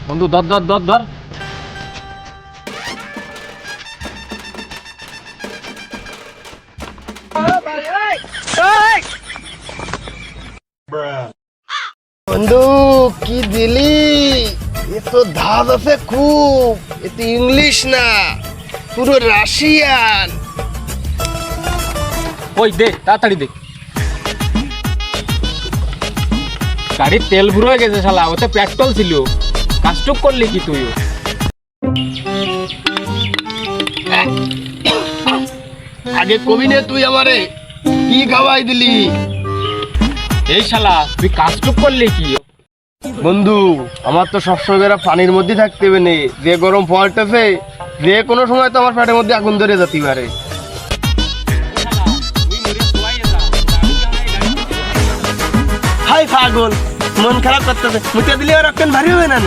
বন্ধু ধর ধর ধর ধর। বন্ধু কি দিলি? এ তো ধাঁধ আছে খুব, এ তো ইংলিশ না, পুরো রাশিয়ান। ওই দে তাড়াতাড়ি দে। গাড়ির তেল ভুরো হয়ে গেছে শালা, ওতে পেট্রোল ছিল। কাজটুক করলি কি তুই? আগে কবি নে তুই আমারে কি খাওয়াই দিলি? এই শালা তুই কাজটুক করলি কি? বন্ধু আমার তো সবসময় পানির মধ্যে থাকতে হবে না, যে গরম পড়তেছে যে কোনো সময় তো আমার পেটের মধ্যে আগুন ধরে যেতে পারে। হাই পাগল, মন খারাপ করতেছে, মুতে দিলে আর রক্ত ভারী হবে না।